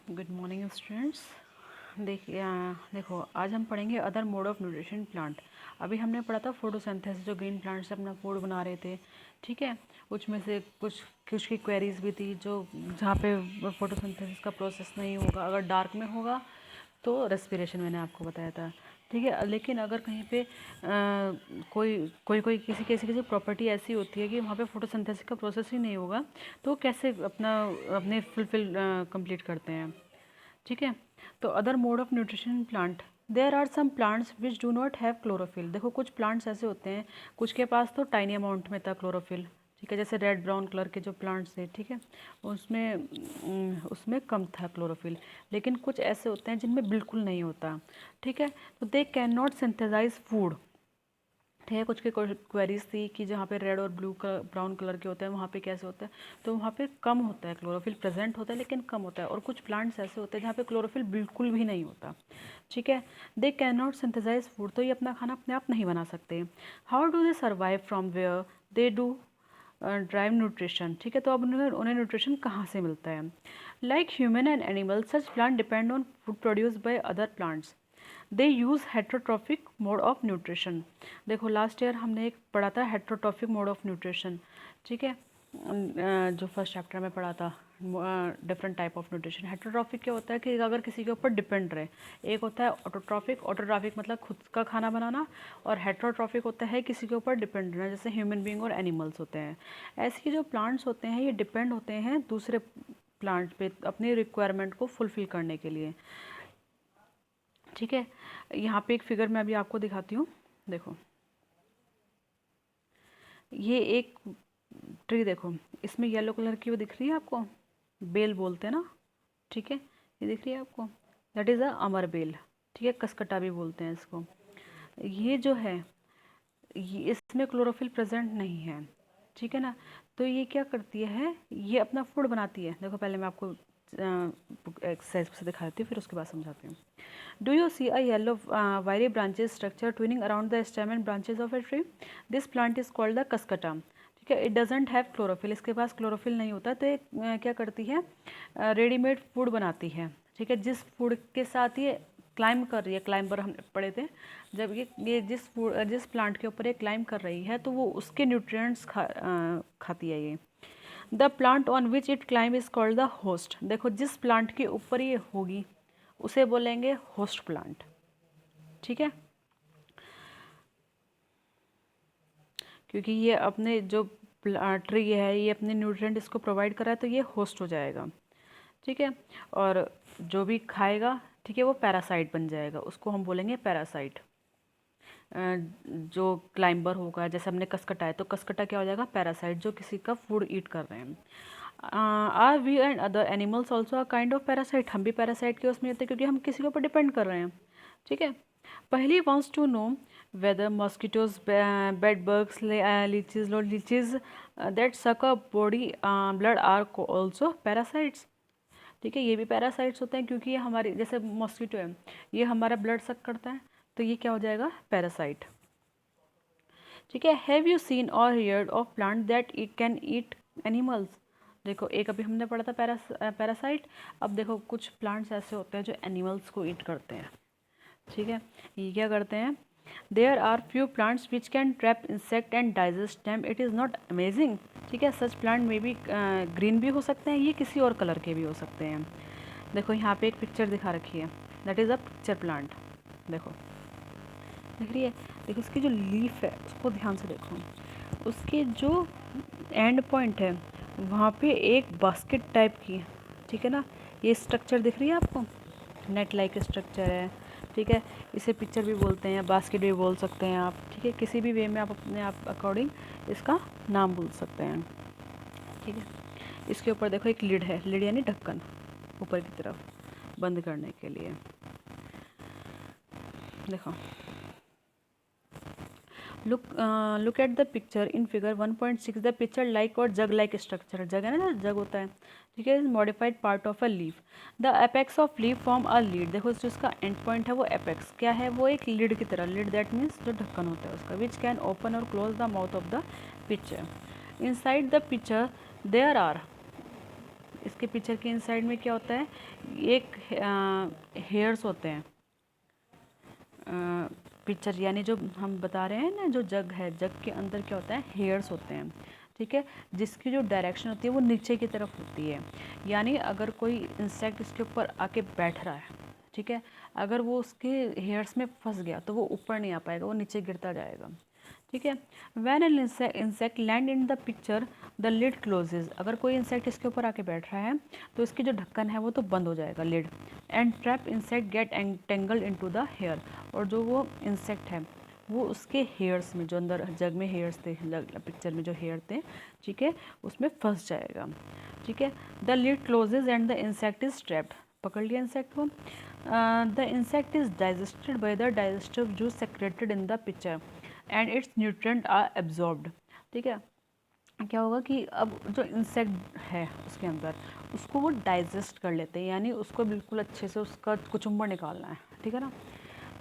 Good morning students. देखिए देखो आज हम पढ़ेंगे other mode of nutrition plant. अभी हमने पढ़ा था फोटोसिंथेसिस, जो ग्रीन प्लांट से अपना फूड बना रहे थे। ठीक है, उसमें से कुछ कुछ की क्वेरीज भी थी जो जहाँ पे फोटोसिंथेसिस का प्रोसेस नहीं होगा, अगर डार्क में होगा तो रेस्पिरेशन मैंने आपको बताया था। ठीक है, लेकिन अगर कहीं पे कोई कोई कोई किसी किसी किसी प्रॉपर्टी ऐसी होती है कि वहाँ पे फोटोसिंथेसिस का प्रोसेस ही नहीं होगा, तो कैसे अपने फुलफिल कंप्लीट करते हैं। ठीक है, तो other mode of nutrition plant, there are some plants which do not have chlorophyll. देखो कुछ प्लांट्स ऐसे होते हैं, कुछ के पास तो टाइनी अमाउंट में था क्लोरोफिल। ठीक है, जैसे रेड ब्राउन कलर के जो प्लांट्स थे, ठीक है, उसमें कम था क्लोरोफिल। लेकिन कुछ ऐसे होते हैं जिनमें बिल्कुल नहीं होता। ठीक है, तो they can not synthesise food. ठीक है, कुछ की क्वेरीज थी कि जहाँ पे रेड और ब्लू कलर ब्राउन कलर के होते हैं वहाँ पे कैसे होता है, तो वहाँ पे कम होता है क्लोरोफिल, प्रेजेंट होता है लेकिन कम होता है। और कुछ प्लांट्स ऐसे होते हैं जहाँ पे क्लोरोफिल बिल्कुल भी नहीं होता। ठीक है, they can not synthesise food, तो ये अपना खाना अपने आप नहीं बना सकते। How do they survive from where do they drive nutrition. ठीक है, तो अब उन्हें न्यूट्रिशन कहाँ से मिलता है। Like human and animal, such plant depend on food produce by other plants. They use heterotrophic mode of nutrition. देखो लास्ट ईयर हमने एक पढ़ा था हेट्रोट्रॉफिक मोड ऑफ न्यूट्रिशन। ठीक है, जो फर्स्ट चैप्टर में पढ़ा था different type of nutrition. Heterotrophic क्या होता है कि अगर किसी के ऊपर डिपेंड रहे। एक होता है ऑटोट्रॉफिक, ऑटोट्रॉफिक मतलब खुद का खाना बनाना, और हेट्रोट्रॉफिक होता है किसी के ऊपर डिपेंड रहना, जैसे ह्यूमन बींग और एनिमल्स होते हैं। ऐसे जो प्लांट्स होते हैं ये डिपेंड होते हैं दूसरे प्लांट पे अपनी रिक्वायरमेंट को फुलफिल करने के लिए। ठीक है, यहाँ पे एक फिगर मैं अभी आपको दिखाती हूँ। देखो ये एक ट्री, देखो इसमें येलो कलर की वो दिख रही है आपको, बेल बोलते हैं ना। ठीक है, ये दिख रही है आपको, that is a amar bel. ठीक है, कसकटा भी बोलते हैं इसको। ये जो है ये इसमें क्लोरोफिल प्रेजेंट नहीं है। ठीक है ना, तो ये क्या करती है, ये अपना फूड बनाती है। देखो पहले मैं आपको एक्सरसाइज से दिखा देती हूँ, फिर उसके बाद समझाती हूँ। Do you see a yellow wiry branches structure twining around the stem and branches of a tree? This plant is called the cascata. ठीक है, इट डजेंट हैव क्लोरोफिल, इसके पास क्लोरोफिल नहीं होता, तो ये क्या करती है, रेडीमेड फूड बनाती है। ठीक है, जिस फूड के साथ ये क्लाइंब कर रही है, क्लाइंबर हम पढ़े थे, जब ये जिस प्लांट के ऊपर ये क्लाइंब कर रही है तो वो उसके न्यूट्रिएंट्स खाती है ये। The plant on which it climb is called the host. देखो जिस प्लांट के ऊपर ये होगी उसे बोलेंगे होस्ट प्लांट। ठीक है, क्योंकि ये अपने जो ट्री है ये अपने न्यूट्रिएंट इसको प्रोवाइड कर रहा है, तो ये होस्ट हो जाएगा। ठीक है, और जो भी खाएगा, ठीक है, वो पैरासाइट बन जाएगा, उसको हम बोलेंगे पैरासाइट। जो क्लाइंबर होगा, जैसे हमने कसकटा है तो कसकटा क्या हो जाएगा, पैरासाइट, जो किसी का फूड ईट कर रहे हैं। Are we and other animals also a kind of parasite. हम भी पैरासाइट के उसमें होते हैं क्योंकि हम किसी के ऊपर डिपेंड कर रहे हैं। ठीक है, पहली wants to know whether mosquitoes, bed bugs, leeches that suck a body blood are also parasites. ठीक है, ये भी पैरासाइट्स होते हैं क्योंकि ये हमारी, जैसे मॉस्किटो है ये हमारा ब्लड सक करता है, तो ये क्या हो जाएगा, पैरासाइट। ठीक है, हैव यू सीन और heard of plant that it can eat animals. देखो एक अभी हमने पढ़ा था पैरासाइट, अब देखो कुछ प्लांट्स ऐसे होते हैं जो एनिमल्स को ईट करते हैं। ठीक है, ये क्या करते हैं, there are few plants which can trap insect and digest them, it is not amazing. ठीक है, सच प्लांट में भी ग्रीन भी हो सकते हैं, ये किसी और कलर के भी हो सकते हैं। देखो यहाँ पे एक पिक्चर दिखा रखी है, that is a pitcher plant. देखो दिख रही है, देखो उसकी जो लीफ है उसको ध्यान से देखो, उसके जो एंड पॉइंट है वहाँ पे एक बास्केट टाइप की, ठीक है ना, ये स्ट्रक्चर दिख रही है आपको, नेट लाइक स्ट्रक्चर है। ठीक है, इसे पिक्चर भी बोलते हैं, बास्केट भी बोल सकते हैं आप। ठीक है, किसी भी वे में आप अपने आप अकॉर्डिंग इसका नाम बोल सकते हैं। ठीक है, इसके ऊपर देखो एक लिड है, लिड यानी ढक्कन ऊपर की तरफ बंद करने के लिए। देखो look at the picture in figure 1.6, the picture like और जग like structure, जग है ना, जग होता है। ठीक है, modified part of a leaf, the apex of leaf form a lid। देखो जो इसका एंड पॉइंट है वो एपेक्स क्या है, वो एक लीड की तरह, लीड दैट मीन्स जो ढक्कन होता है उसका, which can open और close the mouth of the pitcher। inside the pitcher there are इसके पिक्चर के इनसाइड में क्या होता है, एक हेयर्स होते हैं। पिक्चर यानी जो हम बता रहे हैं ना, जो जग है, जग के अंदर क्या होता है, हेयर्स होते हैं, ठीक है, जिसकी जो डायरेक्शन होती है वो नीचे की तरफ होती है। यानी अगर कोई इंसेक्ट इसके ऊपर आके बैठ रहा है, ठीक है, अगर वो उसके हेयर्स में फंस गया तो वो ऊपर नहीं आ पाएगा, वो नीचे गिरता जाएगा, ठीक है। When an insect land in the pitcher the lid closes, अगर कोई इंसेक्ट इसके ऊपर आके बैठ रहा है तो इसकी जो ढक्कन है वो तो बंद हो जाएगा, lid, and trap insect get entangled into the hair, और जो वो इंसेक्ट है वो उसके हेयर्स में, जो अंदर जग में हेयर्स थे, पिक्चर में जो हेयर थे, ठीक है, उसमें फंस जाएगा, ठीक है। The lid closes and the insect is trapped, पकड़ लिया इंसेक्ट को। The insect is digested by the digestive juice secreted in the pitcher and its nutrient are absorbed, ठीक है। क्या होगा कि अब जो इंसेक्ट है उसके अंदर, उसको वो डाइजेस्ट कर लेते हैं, यानी उसको बिल्कुल अच्छे से उसका कुचुम्बर निकालना है, ठीक है ना,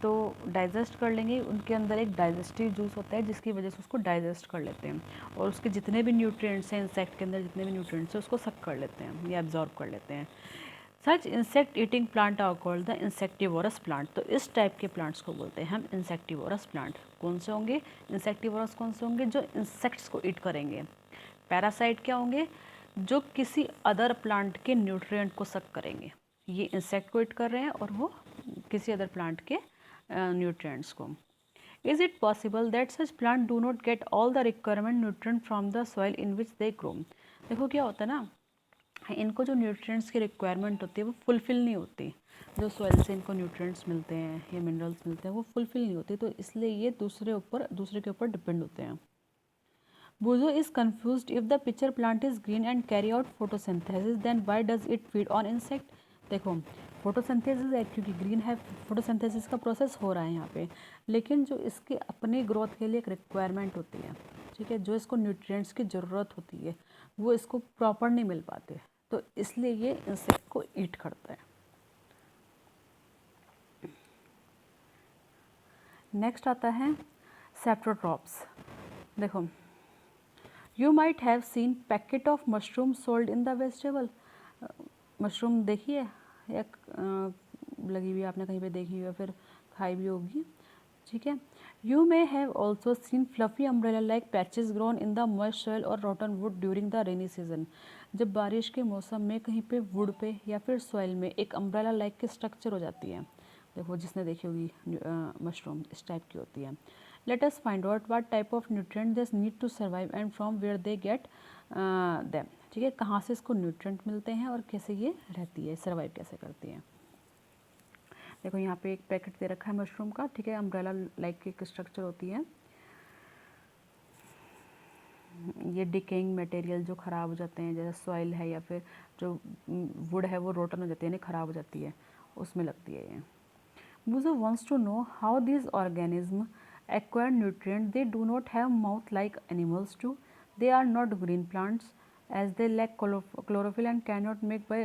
तो डाइजेस्ट कर लेंगे। उनके अंदर एक डाइजेस्टिव जूस होता है जिसकी वजह से उसको डाइजेस्ट कर लेते हैं, और उसके जितने भी न्यूट्रिएंट्स हैं, इंसेक्ट के अंदर जितने भी न्यूट्रिएंट्स हैं उसको सक कर लेते हैं या एब्जॉर्ब कर लेते हैं। Such insect eating plant are called the insectivorous plant, तो इस टाइप के प्लांट्स को बोलते हैं हम इंसेक्टिवोरस प्लांट। कौन से होंगे इंसेक्टिवोरस, कौन से होंगे, जो इंसेक्ट्स को ईट करेंगे। पैरासाइट क्या होंगे, जो किसी अदर प्लांट के न्यूट्रिएंट को सक करेंगे। ये इंसेक्ट को ईट कर रहे हैं और वो किसी अदर प्लांट के न्यूट्रिएंट्स को। Is it possible that such plant do not get all the requirement nutrient from the soil in which they grow. देखो क्या होता है ना, इनको जो न्यूट्रिएंट्स की रिक्वायरमेंट होती है वो फुलफ़िल नहीं होती, जो सॉइल से इनको न्यूट्रिएंट्स मिलते हैं या मिनरल्स मिलते हैं वो फुलफ़िल नहीं होती, तो इसलिए ये दूसरे के ऊपर डिपेंड होते हैं। Buzo is confused, if the pitcher plant is green and carry out photosynthesis, then why does it feed on insect? देखो फोटोसिंथेसिस है क्योंकि ग्रीन है, फोटोसिंथेसिस का प्रोसेस हो रहा है यहाँ पे, लेकिन जो इसके अपनी ग्रोथ के लिए एक रिक्वायरमेंट होती है, ठीक है, जो इसको न्यूट्रिएंट्स की ज़रूरत होती है वो इसको प्रॉपर नहीं मिल पाते, तो इसलिए ये इंसेक्ट को ईट करता है। नेक्स्ट आता है सेप्टोट्रॉप्स। देखो, you might have seen packet of mushroom sold in the vegetable. Mushroom देखी है या लगी हुई आपने कहीं पे देखी हुई है, फिर खाई भी होगी, ठीक है। You may have also seen fluffy umbrella like patches grown in the moist soil और rotten wood during the rainy season. जब बारिश के मौसम में कहीं पे वुड पे या फिर सॉइल में एक अम्ब्रेला लाइक की स्ट्रक्चर हो जाती है, देखो जिसने देखी होगी मशरूम इस टाइप की होती है। Let us find out what type of nutrient they need to survive and from where they get them, ठीक है, कहाँ से इसको न्यूट्रिएंट मिलते हैं और कैसे ये रहती है, सर्वाइव कैसे करती है। देखो यहाँ पे एक पैकेट दे रखा है मशरूम का, ठीक है, अम्ब्रेला लाइक की एक स्ट्रक्चर होती है। ये डिकेइंग मटेरियल जो ख़राब हो जाते हैं, जैसे सॉइल है या फिर जो वुड है वो रोटन हो जाती है, यानी ख़राब हो जाती है, उसमें लगती है ये। Buzo wants to know how these organisms acquire nutrients. They do not have mouth like animals do. They are not green plants as they lack chlorophyll and cannot make by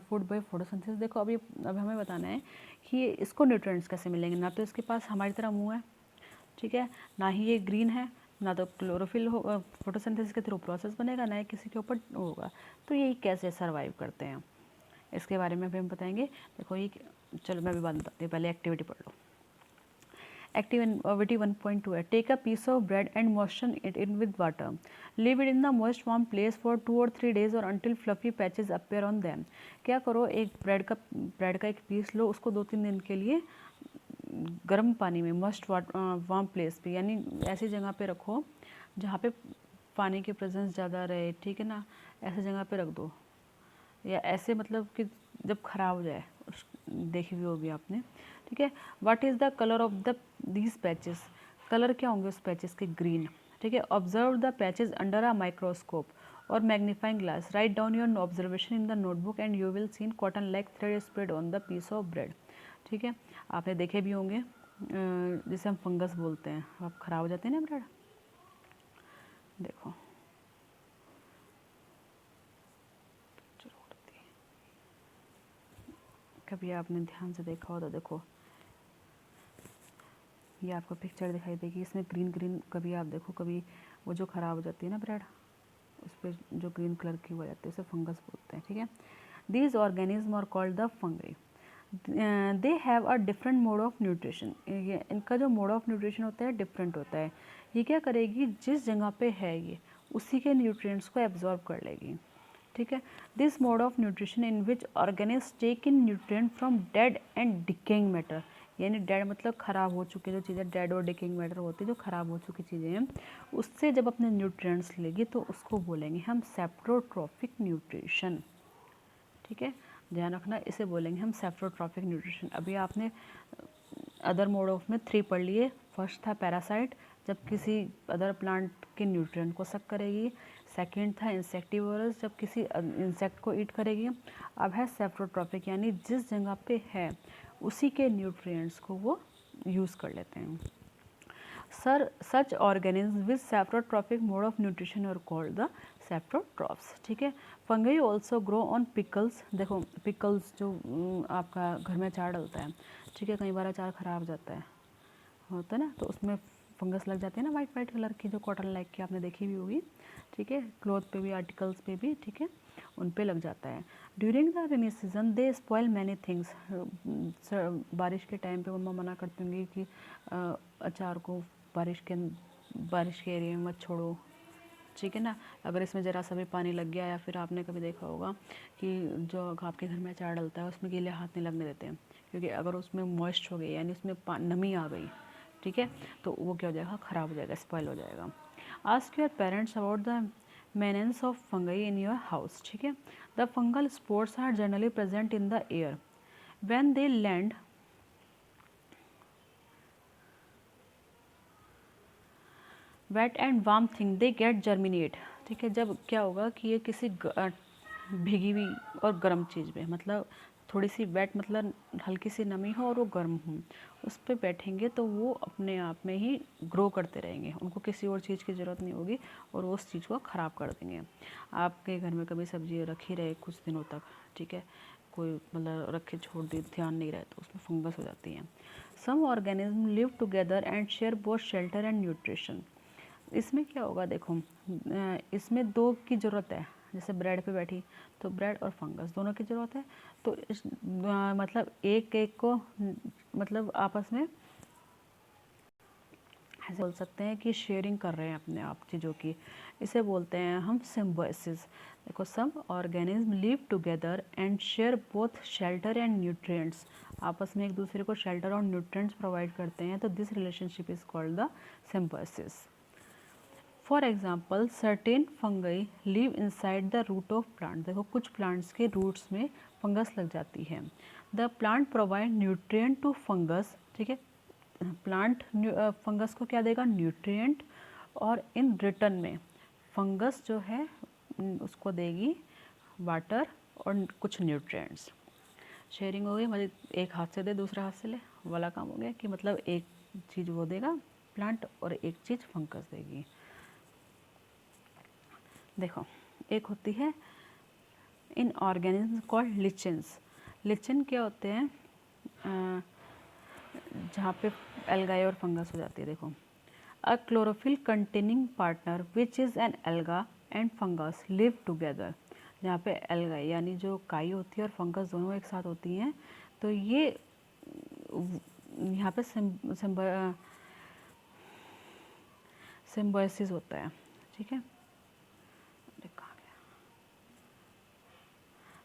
food by photosynthesis. देखो अब हमें बताना है कि इसको nutrients कैसे मिलेंगे। ना तो इसके पास हमारी तरह मुंह है, ठीक है, ना ही ये ग्रीन है, ना तो क्लोरोफिल हो फोटोसिंथेसिस के थ्रू प्रोसेस बनेगा, ना ही किसी के ऊपर होगा, तो ये कैसे सर्वाइव करते हैं इसके बारे में भी हम बताएंगे। देखो ये, चलो मैं भी बात बताती हूँ, पहले एक्टिविटी पढ़ लो। एक्टिविटी 1.2 है, take a piece of bread and moisture it in with water, leave it in the moist warm place for 2 or 3 days और until fluffy patches appear on them. क्या करो, एक ब्रेड का एक पीस लो, उसको 2-3 दिन के लिए गर्म पानी में मस्ट वार्म प्लेस पे, यानी ऐसी जगह पे रखो जहाँ पे पानी की प्रेजेंस ज़्यादा रहे, ठीक है ना, ऐसी जगह पे रख दो, या ऐसे मतलब कि जब ख़राब हो जाए, देखी हुई होगी आपने, ठीक है। What is the colour of the these patches, colour क्या होंगे उस पैचेस के, ग्रीन, ठीक है। Observe the patches under a microscope और magnifying glass, write down your observation in the notebook and you will seen cotton like thread spread on the piece of bread, ठीक है। आपने देखे भी होंगे जिसे हम फंगस बोलते हैं, अब ख़राब हो जाते हैं ना ब्रेड। देखो कभी आपने ध्यान से देखा हो तो देखो ये आपको पिक्चर दिखाई देगी, इसमें ग्रीन ग्रीन, कभी आप देखो, कभी वो जो ख़राब हो जाती है ना ब्रेड, उस पर जो ग्रीन कलर की हो जाती है उसे फंगस बोलते हैं, ठीक है। These organism are called the fungi. They have a different mode of nutrition. इनका जो मोड ऑफ न्यूट्रिशन होता है डिफरेंट होता है। ये क्या करेगी, जिस जगह पे है ये उसी के न्यूट्रिएंट्स को एब्जॉर्ब कर लेगी, ठीक है। This mode of nutrition in which organism take in nutrient from dead and decaying matter, यानी डेड मतलब ख़राब हो चुकी जो चीज़ें डेड और डिकेइंग मैटर होती है, जो ख़राब हो चुकी चीज़ें हैं, उससे जब अपने न्यूट्रिएंट्स लेगी तो उसको बोलेंगे हम सेप्रोट्रॉफिक न्यूट्रिशन, ठीक है। ध्यान रखना, इसे बोलेंगे हम सेप्रोट्रॉफिक न्यूट्रिशन। अभी आपने अदर मोड ऑफ में 3 पढ़ लिए। फर्स्ट था पैरासाइट, जब किसी अदर प्लांट के न्यूट्रिएंट को सक करेगी। सेकंड था इंसेक्टिवोरस, जब किसी इंसेक्ट को ईट करेगी। अब है सेप्रोट्रॉफिक, यानी जिस जगह पे है उसी के न्यूट्रिएंट्स को वो यूज़ कर लेते हैं। Such organism with saprotrophic mode of nutrition are called the saprotrophs, ठीक है। Fungi also grow on pickles. देखो पिकल्स जो आपका घर में अचार डलता है, ठीक है, कई बार अचार ख़राब जाता है, होता है ना, तो उसमें फंगस लग जाती है ना, वाइट वाइट कलर की, जो कॉटन लाइक की आपने देखी भी होगी, ठीक है। क्लॉथ पे भी, आर्टिकल्स पे भी, ठीक है, उन पे लग जाता है। During the rainy season they spoil many things. बारिश के टाइम पे मम्मा मना करती होंगी कि अचार को बारिश के एरिया में मत छोड़ो, ठीक है ना। अगर इसमें ज़रा सा भी पानी लग गया, या फिर आपने कभी देखा होगा कि जो आपके घर में अचार डलता है उसमें गीले हाथ नहीं लगने देते हैं, क्योंकि अगर उसमें मॉइस्ट हो गई यानी उसमें नमी आ गई, ठीक है, तो वो क्या हो जाएगा, ख़राब हो जाएगा, स्पॉइल हो जाएगा। Ask your parents about the menace of fungi in your house, ठीक है। The fungal spores are generally present in the air when they land wet and warm thing they get germinate, ठीक है। जब क्या होगा कि ये किसी भीगी हुई और गर्म चीज़ पे, मतलब थोड़ी सी वेट मतलब हल्की सी नमी हो और वो गर्म हो, उस पर बैठेंगे तो वो अपने आप में ही ग्रो करते रहेंगे, उनको किसी और चीज़ की ज़रूरत नहीं होगी और वो उस चीज़ को ख़राब कर देंगे। आपके घर में कभी सब्जी रखी रहे कुछ दिनों तक, ठीक है, कोई मतलब रखे छोड़ दी, ध्यान नहीं रहे, तो उसमें फंगस हो जाती है। Some organism live together and share both shelter and nutrition. इसमें क्या होगा, देखो इसमें 2 की ज़रूरत है, जैसे ब्रेड पे बैठी तो ब्रेड और फंगस दोनों की ज़रूरत है, तो इस मतलब एक एक को मतलब आपस में ऐसे बोल सकते हैं कि शेयरिंग कर रहे हैं अपने आप चीज़ों की, इसे बोलते हैं हम सिम्बायोसिस। देखो some organism live together and share both shelter and nutrients, आपस में एक दूसरे को शेल्टर और न्यूट्रिएंट्स प्रोवाइड करते हैं, तो this relationship is called the symbiosis. For example certain fungi live inside the root of plant. देखो कुछ प्लांट्स के रूट्स में फंगस लग जाती है। The plant provide nutrient to fungus, ठीक है, प्लांट फंगस को क्या देगा, न्यूट्रिएंट, और इन रिटर्न में फंगस जो है उसको देगी वाटर और कुछ न्यूट्रिएंट्स। शेयरिंग हो गई, मतलब एक हाथ से दे दूसरा हाथ से ले वाला काम हो गया, कि मतलब एक चीज़ वो देगा प्लांट और एक चीज़ फंगस देगी। देखो एक होती है इन ऑर्गेनिज्म कॉल्ड लिचेंस। लिचन क्या होते हैं, जहाँ पे एल्गाई और फंगस हो जाती है। देखो अ chlorophyll containing partner which is an alga and fungus live together. जहाँ पे एल्गाई यानी जो काई होती है और फंगस दोनों एक साथ होती हैं, तो ये यहाँ पे सिम्बायोसिस होता है, ठीक है।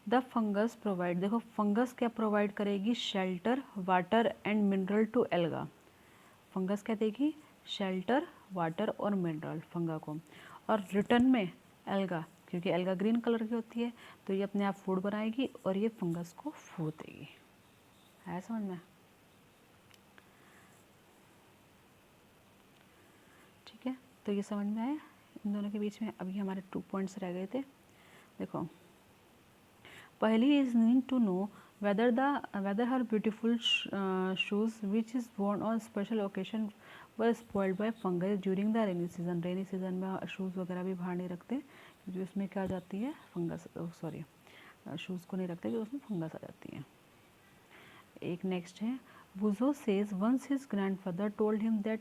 द फंगस प्रोवाइड, देखो फंगस क्या प्रोवाइड करेगी, shelter water and mineral to alga. Fungus क्या देगी, शेल्टर वाटर और मिनरल फंगा को, और रिटर्न में एल्गा, क्योंकि एल्गा ग्रीन कलर की होती है तो ये अपने आप फूड बनाएगी और ये फंगस को फूड देगी। है समझ में, ठीक है। तो ये समझ में आया इन दोनों के बीच में। अभी हमारे 2 पॉइंट्स रह गए थे। देखो पहली is need to know whether her beautiful shoes which is worn on special occasion were spoiled by fungi during the rainy season। Rainy season में शूज़ वगैरह भी बाहर नहीं रखते, क्योंकि उसमें क्या आ जाती है फंगस, सॉरी शूज़ को नहीं रखते क्योंकि उसमें फंगस आ जाती है। एक नेक्स्ट है Buzo says once his grandfather told him that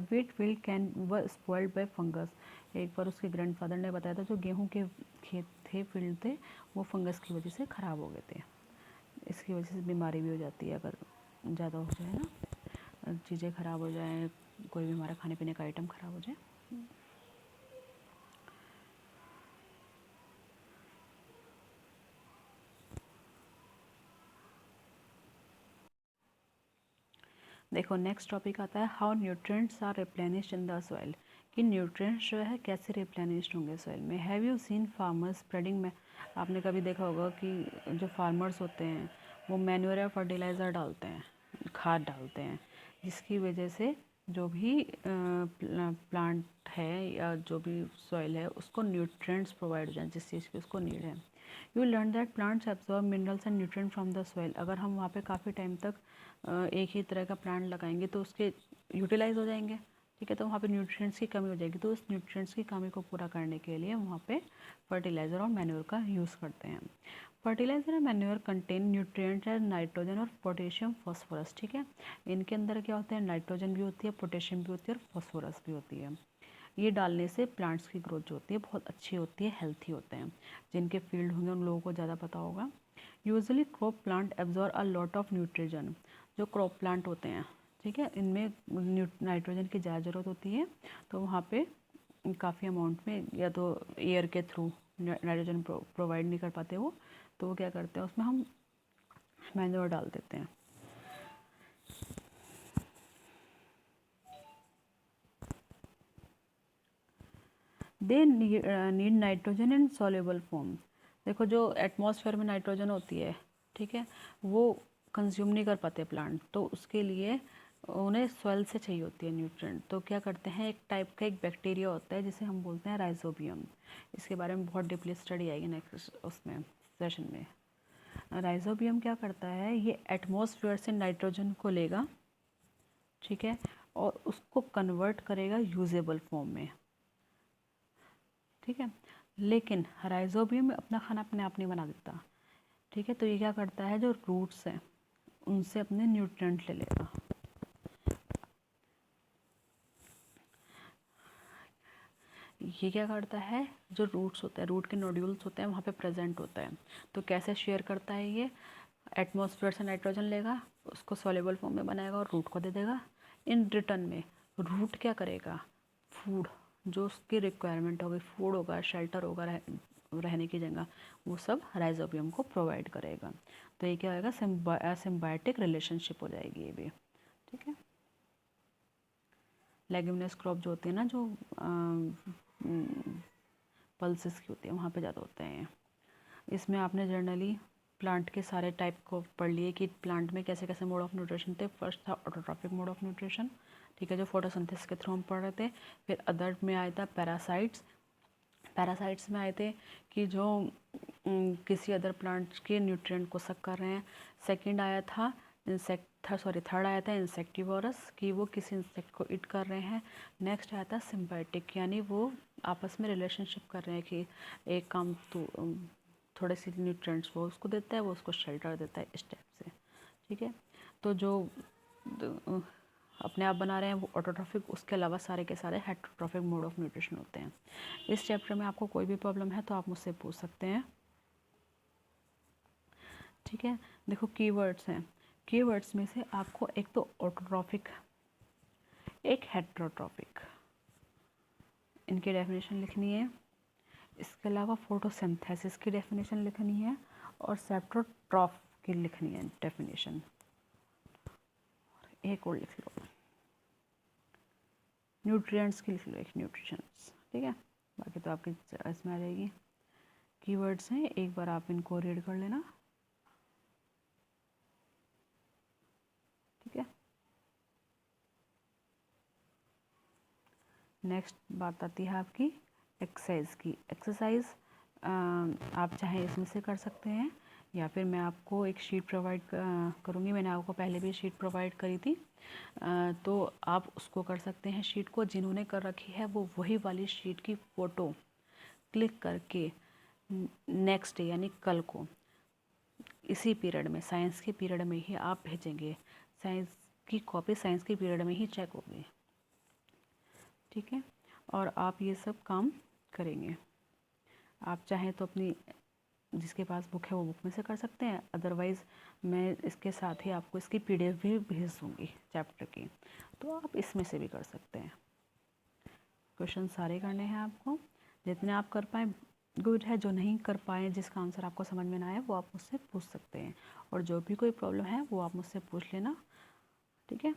wheat field can were spoiled by fungus. एक बार उसके ग्रैंडफादर ने बताया था जो गेहूं के खेत थे, फील्ड थे, वो फंगस की वजह से ख़राब हो गए थे। इसकी वजह से बीमारी भी हो जाती है अगर ज़्यादा हो जाए ना, चीज़ें ख़राब हो जाए, कोई भी हमारा खाने पीने का आइटम ख़राब हो जाए। देखो नेक्स्ट टॉपिक आता है how nutrients are replenished in the soil, कि न्यूट्रिएंट्स जो है कैसे रिप्लेनिश्ड होंगे सॉइल में। Have you seen farmers spreading में, आपने कभी देखा होगा कि जो फार्मर्स होते हैं वो मैन्योर या फर्टिलाइज़र डालते हैं, खाद डालते हैं, जिसकी वजह से जो भी प्लांट है या जो भी सॉइल है उसको न्यूट्रिएंट्स प्रोवाइड हो जाए जिस चीज़ की उसको नीड है। You learn that plants absorb minerals and nutrient from the soil. अगर हम वहाँ पे काफ़ी टाइम तक एक ही तरह का प्लांट लगाएंगे तो उसके यूटिलाइज हो जाएंगे, ठीक है, तो वहाँ पे न्यूट्रिएंट्स की कमी हो जाएगी। तो उस न्यूट्रिएंट्स की कमी को पूरा करने के लिए वहाँ पे फर्टिलाइज़र और मैन्योर का यूज़ करते हैं। फर्टिलाइज़र और manure contain nutrients and nitrogen और पोटेशियम फॉस्फोरस, ठीक है। इनके अंदर क्या होता है, नाइट्रोजन भी होती है, पोटेशियम भी होती है और फॉस्फोरस भी होती है। ये डालने से प्लांट्स की ग्रोथ जो होती है बहुत अच्छी होती है, हेल्थी होते हैं। जिनके फील्ड होंगे उन लोगों को ज़्यादा पता होगा। Usually crop plant absorb a lot of nutrition. जो क्रॉप प्लांट होते हैं, ठीक है, इनमें नाइट्रोजन की ज़्यादा ज़रूरत होती है, तो वहाँ पे काफ़ी अमाउंट में या तो एयर के थ्रू नाइट्रोजन प्रोवाइड नहीं कर पाते वो, तो वो क्या करते हैं उसमें हम मैन्योर डाल देते हैं। They need nitrogen in soluble form. देखो जो एटमॉस्फेयर में नाइट्रोजन होती है, ठीक है, वो कंज्यूम नहीं कर पाते प्लांट, तो उसके लिए उन्हें सॉइल से चाहिए होती है न्यूट्रिएंट। तो क्या करते हैं, एक टाइप का एक बैक्टीरिया होता है जिसे हम बोलते हैं राइजोबियम। इसके बारे में बहुत डीपली स्टडी आएगी नेक्स्ट उसमें सेशन में। राइजोबियम क्या करता है, ये एटमॉस्फेयर से नाइट्रोजन को लेगा, ठीक है, और उसको कन्वर्ट करेगा यूजेबल फॉर्म में, ठीक है। लेकिन राइजोबियम अपना खाना अपने आप नहीं बना देता, ठीक है, तो ये क्या करता है, जो रूट्स हैं उनसे अपने न्यूट्रिएंट ले लेगा। ये क्या करता है, जो रूट्स होते हैं, रूट के नोड्यूल्स होते हैं वहाँ पे प्रेजेंट होता है। तो कैसे शेयर करता है ये, एटमॉस्फेयर से नाइट्रोजन लेगा, उसको सॉल्युबल फॉर्म में बनाएगा और रूट को दे देगा। इन रिटर्न में रूट क्या करेगा, फूड जो उसकी रिक्वायरमेंट होगी, फूड होगा, शेल्टर होगा, रहने की जगह, वो सब राइजोबियम को प्रोवाइड करेगा। तो ये क्या होगा, सिम्बायोटिक रिलेशनशिप हो जाएगी ये भी, ठीक है। लेग्यूमिनस क्रॉप जो होती है ना, जो पल्सेस की होती है, वहाँ पे ज़्यादा होते हैं। इसमें आपने जनरली प्लांट के सारे टाइप को पढ़ लिए कि प्लांट में कैसे कैसे मोड ऑफ न्यूट्रिशन थे। फर्स्ट था ऑटोट्रॉफिक मोड ऑफ न्यूट्रिशन, ठीक है, जो फोटोसिंथेसिस के थ्रू हम पढ़ रहे थे। फिर अदर में आया था पैरासाइट्स। पैरासाइट्स में आए थे कि जो किसी अदर प्लांट्स के न्यूट्रिएंट को सक कर रहे हैं। सेकंड आया था थर्ड आया था इंसेक्टिवोरस, कि वो किसी इंसेक्ट को ईट कर रहे हैं। नेक्स्ट आया था सिम्बायोटिक, यानी वो आपस में रिलेशनशिप कर रहे हैं कि एक काम तो थोड़े से न्यूट्रिएंट्स वो उसको देता है, वो उसको शेल्टर देता है, इस टाइप से, ठीक है। तो जो अपने आप बना रहे हैं वो ऑटोट्रॉफिक, उसके अलावा सारे के सारे हेटेरोट्रॉफिक मोड ऑफ न्यूट्रिशन होते हैं। इस चैप्टर में आपको कोई भी प्रॉब्लम है तो आप मुझसे पूछ सकते हैं, ठीक है। देखो कीवर्ड्स हैं, कीवर्ड्स में से आपको एक तो ऑटोट्रॉफिक, एक हेटेरोट्रॉफिक, इनकी डेफिनेशन लिखनी है। इसके अलावा फोटोसिंथेसिस की डेफिनेशन लिखनी है और सेप्टोट्रॉफ की लिखनी है डेफिनेशन। एक और लिख लो, न्यूट्रिएंट्स की लिख लो एक, न्यूट्रिशंस, ठीक है। बाकी तो आपकी इसमें आ जाएगी। कीवर्ड्स हैं, एक बार आप इनको रीड कर लेना, ठीक है। नेक्स्ट बात आती है आपकी एक्सरसाइज की। एक्सरसाइज आप चाहे इसमें से कर सकते हैं या फिर मैं आपको एक शीट प्रोवाइड करूँगी। मैंने आपको पहले भी शीट प्रोवाइड करी थी, तो आप उसको कर सकते हैं। शीट को जिन्होंने कर रखी है वो वही वाली शीट की फ़ोटो क्लिक करके नेक्स्ट डे यानी कल को इसी पीरियड में, साइंस के पीरियड में ही आप भेजेंगे साइंस की कॉपी साइंस के पीरियड में ही चेक होगी, ठीक है। और आप ये सब काम करेंगे। आप चाहें तो अपनी जिसके पास बुक है वो बुक में से कर सकते हैं, अदरवाइज़ मैं इसके साथ ही आपको इसकी PDF भी भेज दूँगी चैप्टर की, तो आप इसमें से भी कर सकते हैं। क्वेश्चन सारे करने हैं आपको, जितने आप कर पाएँ गुड है, जो नहीं कर पाए जिसका आंसर आपको समझ में ना आए वो आप मुझसे पूछ सकते हैं, और जो भी कोई प्रॉब्लम है वो आप मुझसे पूछ लेना, ठीक है।